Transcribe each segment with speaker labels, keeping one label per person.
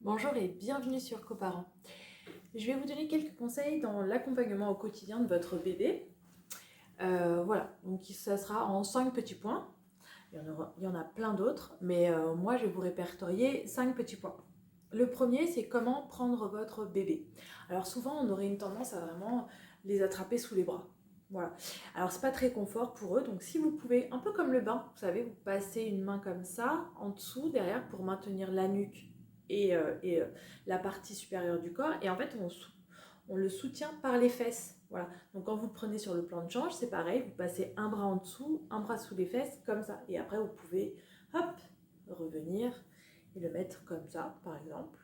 Speaker 1: Bonjour et bienvenue sur Coparents. Je vais vous donner quelques conseils dans l'accompagnement au quotidien de votre bébé. Voilà, donc ça sera en 5 petits points. Il y en a plein d'autres, mais moi je vais vous répertorier 5 petits points. Le premier, c'est comment prendre votre bébé. Alors souvent, on aurait une tendance à vraiment les attraper sous les bras. Voilà. Alors c'est pas très confort pour eux, donc si vous pouvez, un peu comme le bain, vous savez, vous passez une main comme ça, en dessous, derrière, pour maintenir la nuque et la partie supérieure du corps, et en fait on le soutient par les fesses. Voilà. Donc quand vous le prenez sur le plan de change, c'est pareil, vous passez un bras en dessous, un bras sous les fesses, comme ça. Et après vous pouvez, hop, revenir et le mettre comme ça, par exemple.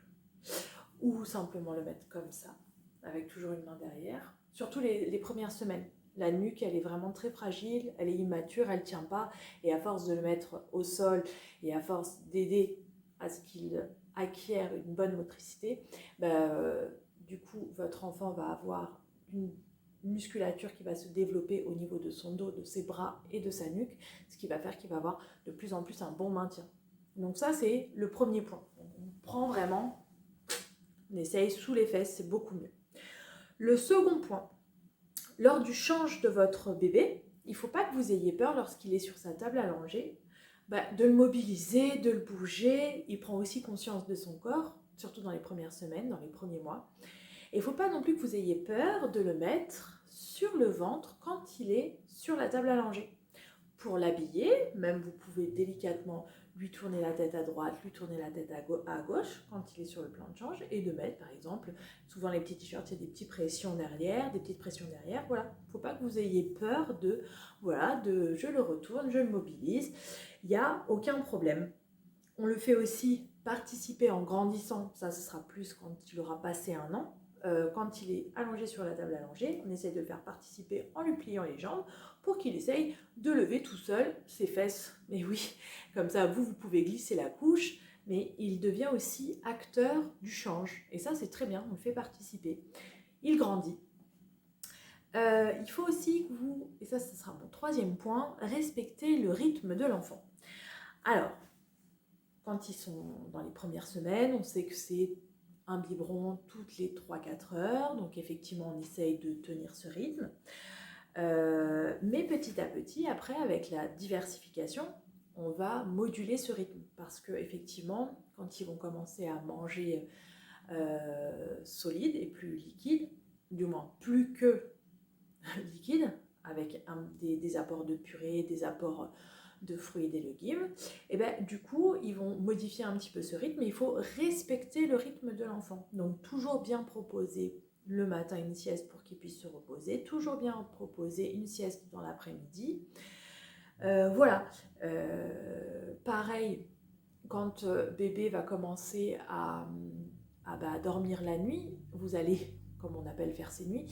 Speaker 1: Ou simplement le mettre comme ça, avec toujours une main derrière. Surtout les premières semaines. La nuque, elle est vraiment très fragile, elle est immature, elle ne tient pas. Et à force de le mettre au sol et à force d'aider à ce qu'il acquiert une bonne motricité, du coup, votre enfant va avoir une musculature qui va se développer au niveau de son dos, de ses bras et de sa nuque, ce qui va faire qu'il va avoir de plus en plus un bon maintien. Donc ça, c'est le premier point. On prend vraiment, on essaye sous les fesses, c'est beaucoup mieux. Le second point, lors du change de votre bébé, il ne faut pas que vous ayez peur lorsqu'il est sur sa table allongée, de le mobiliser, de le bouger. Il prend aussi conscience de son corps, surtout dans les premières semaines, dans les premiers mois. Et il ne faut pas non plus que vous ayez peur de le mettre sur le ventre quand il est sur la table allongée. Pour l'habiller, même vous pouvez délicatement lui tourner la tête à droite, lui tourner la tête à gauche quand il est sur le plan de change, et de mettre par exemple, souvent les petits t-shirts, il y a des petites pressions derrière, voilà. Il ne faut pas que vous ayez peur de je le retourne, je le mobilise, il n'y a aucun problème. On le fait aussi participer en grandissant, ça ce sera plus quand il aura passé 1 an. Quand il est allongé sur la table allongée, on essaie de le faire participer en lui pliant les jambes pour qu'il essaye de lever tout seul ses fesses. Mais oui, comme ça, vous pouvez glisser la couche, mais il devient aussi acteur du change. Et ça, c'est très bien, on le fait participer. Il grandit. Il faut aussi que vous, et ça, ce sera mon troisième point, respecter le rythme de l'enfant. Alors, quand ils sont dans les premières semaines, on sait que c'est un biberon toutes les 3-4 heures, donc effectivement on essaye de tenir ce rythme. Mais petit à petit, après, avec la diversification, on va moduler ce rythme parce que effectivement, quand ils vont commencer à manger solide et plus liquide, du moins plus que liquide, avec des apports de purée, des apports de fruits et des légumes, et du coup, ils vont modifier un petit peu ce rythme, mais il faut respecter le rythme de l'enfant. Donc, toujours bien proposer le matin une sieste pour qu'il puisse se reposer, toujours bien proposer une sieste dans l'après-midi. Voilà. Pareil, quand bébé va commencer à dormir la nuit, vous allez, comme on appelle, faire ses nuits.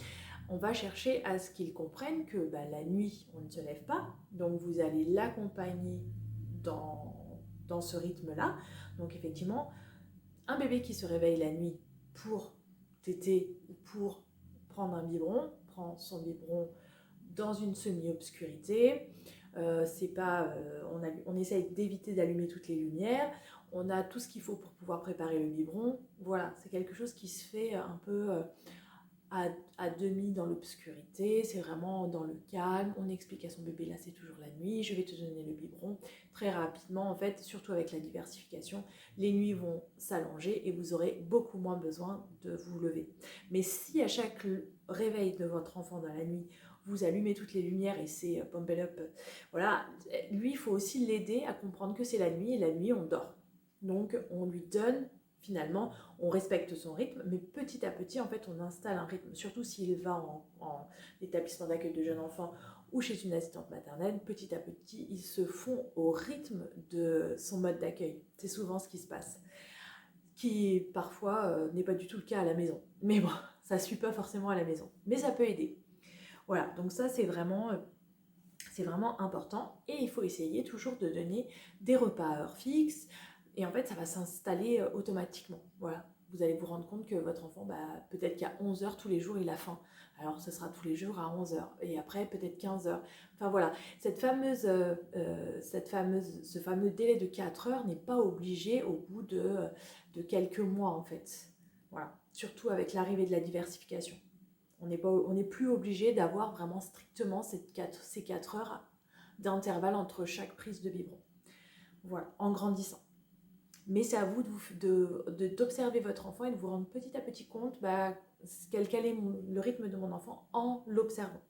Speaker 1: On va chercher à ce qu'il comprenne que la nuit, on ne se lève pas. Donc, vous allez l'accompagner dans ce rythme-là. Donc, effectivement, un bébé qui se réveille la nuit pour téter ou pour prendre un biberon, prend son biberon dans une semi-obscurité. On essaye d'éviter d'allumer toutes les lumières. On a tout ce qu'il faut pour pouvoir préparer le biberon. Voilà, c'est quelque chose qui se fait un peu à demi dans l'obscurité, c'est vraiment dans le calme. On explique à son bébé, là c'est toujours la nuit, je vais te donner le biberon. Très rapidement, en fait, surtout avec la diversification, les nuits vont s'allonger et vous aurez beaucoup moins besoin de vous lever. Mais si à chaque réveil de votre enfant dans la nuit, vous allumez toutes les lumières et c'est pump it up, voilà, lui, il faut aussi l'aider à comprendre que c'est la nuit et la nuit, on dort. Donc, on lui donne finalement, on respecte son rythme, mais petit à petit, en fait, on installe un rythme, surtout s'il va en établissement d'accueil de jeunes enfants ou chez une assistante maternelle, petit à petit, ils se font au rythme de son mode d'accueil. C'est souvent ce qui se passe, qui parfois n'est pas du tout le cas à la maison. Mais bon, ça ne suit pas forcément à la maison, mais ça peut aider. Voilà, donc ça, c'est vraiment important, et il faut essayer toujours de donner des repas à heure fixe, et en fait ça va s'installer automatiquement. Voilà, vous allez vous rendre compte que votre enfant, peut-être qu'à 11 heures tous les jours, il a faim. Alors, ce sera tous les jours à 11 heures. Et après, peut-être 15 heures. Enfin, voilà. Ce fameux délai de 4 heures n'est pas obligé au bout de quelques mois, en fait. Voilà. Surtout avec l'arrivée de la diversification. On n'est plus obligé d'avoir vraiment strictement ces 4 heures d'intervalle entre chaque prise de biberon. Voilà, en grandissant. Mais c'est à vous d'observer votre enfant et de vous rendre petit à petit compte quel est le rythme de mon enfant en l'observant.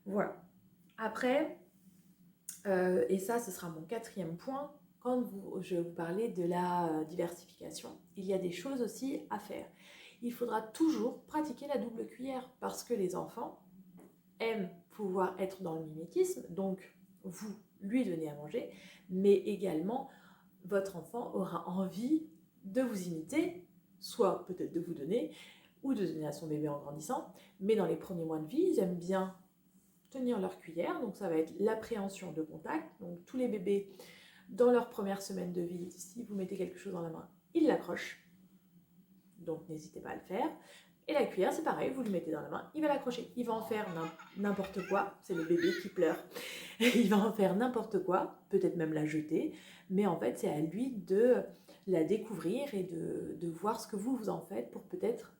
Speaker 1: Voilà. Après, et ça, ce sera mon 4e point, quand je vais vous parler de la diversification, il y a des choses aussi à faire. Il faudra toujours pratiquer la double cuillère parce que les enfants aiment pouvoir être dans le mimétisme, donc vous lui donnez à manger, mais également votre enfant aura envie de vous imiter, soit peut-être de vous donner, ou de donner à son bébé en grandissant, mais dans les premiers mois de vie, ils aiment bien tenir leur cuillère, donc ça va être l'appréhension de contact, donc tous les bébés, dans leur première semaine de vie, si vous mettez quelque chose dans la main, ils l'accrochent, donc n'hésitez pas à le faire. Et la cuillère, c'est pareil, vous lui mettez dans la main, il va l'accrocher. Il va en faire n'importe quoi, c'est le bébé qui pleure. Il va en faire n'importe quoi, peut-être même la jeter, mais en fait, c'est à lui de la découvrir et de voir ce que vous en faites pour peut-être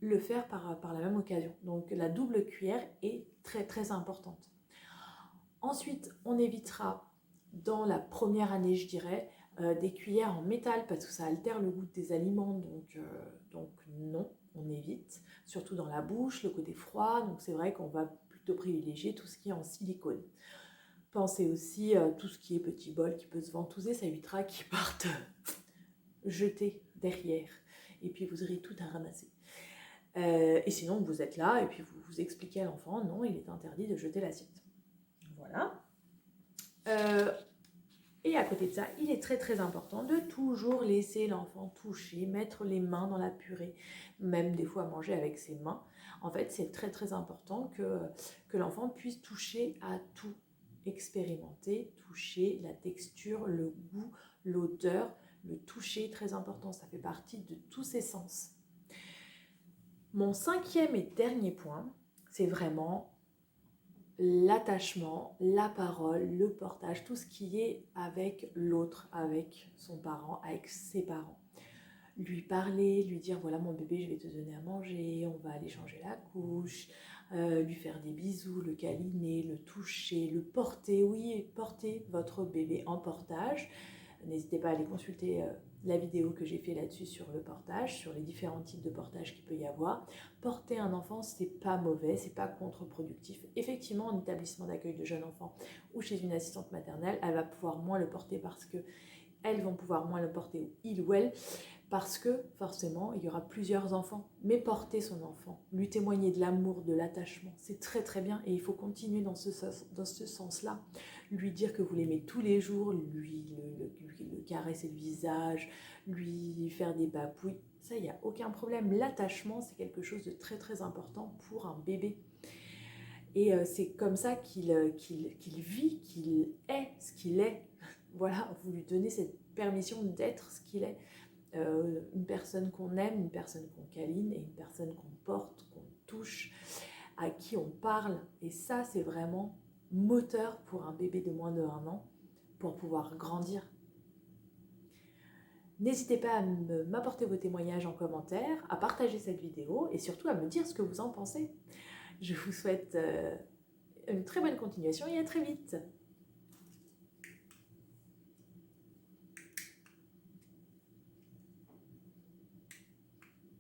Speaker 1: le faire par la même occasion. Donc la double cuillère est très très importante. Ensuite, on évitera dans la première année, je dirais, des cuillères en métal parce que ça altère le goût des aliments, donc non, on évite, surtout dans la bouche, le côté froid, donc c'est vrai qu'on va plutôt privilégier tout ce qui est en silicone. Pensez aussi à tout ce qui est petit bol qui peut se ventouser, ça évitera qu'ils partent jeter derrière et puis vous aurez tout à ramasser. Et sinon, vous êtes là et puis vous expliquez à l'enfant, non, il est interdit de jeter l'assiette. Voilà. Et à côté de ça, il est très très important de toujours laisser l'enfant toucher, mettre les mains dans la purée, même des fois manger avec ses mains. En fait, c'est très très important que l'enfant puisse toucher à tout, expérimenter, toucher la texture, le goût, l'odeur, le toucher, très important, ça fait partie de tous ses sens. Mon 5e et dernier point, c'est vraiment l'attachement, la parole, le portage, tout ce qui est avec l'autre, avec son parent, avec ses parents. Lui parler, lui dire voilà mon bébé, je vais te donner à manger, on va aller changer la couche, lui faire des bisous, le câliner, le toucher, le porter. Oui, porter votre bébé en portage. N'hésitez pas à aller consulter la vidéo que j'ai fait là-dessus sur le portage, sur les différents types de portage qu'il peut y avoir. Porter un enfant, c'est pas mauvais, c'est pas contre-productif. Effectivement, en établissement d'accueil de jeunes enfants ou chez une assistante maternelle, elle va pouvoir moins le porter parce que elles vont pouvoir moins le porter, ou il ou elle, parce que forcément, il y aura plusieurs enfants. Mais porter son enfant, lui témoigner de l'amour, de l'attachement, c'est très très bien et il faut continuer dans ce sens-là. Lui dire que vous l'aimez tous les jours, lui le caresser le visage, lui faire des papouilles, ça, il n'y a aucun problème. L'attachement, c'est quelque chose de très très important pour un bébé. Et c'est comme ça qu'il vit, qu'il est ce qu'il est. Voilà, vous lui donnez cette permission d'être ce qu'il est. Une personne qu'on aime, une personne qu'on câline et une personne qu'on porte, qu'on touche, à qui on parle. Et ça, c'est vraiment moteur pour un bébé de moins de 1 an pour pouvoir grandir. N'hésitez pas à m'apporter vos témoignages en commentaire, à partager cette vidéo et surtout à me dire ce que vous en pensez. Je vous souhaite une très bonne continuation et à très vite.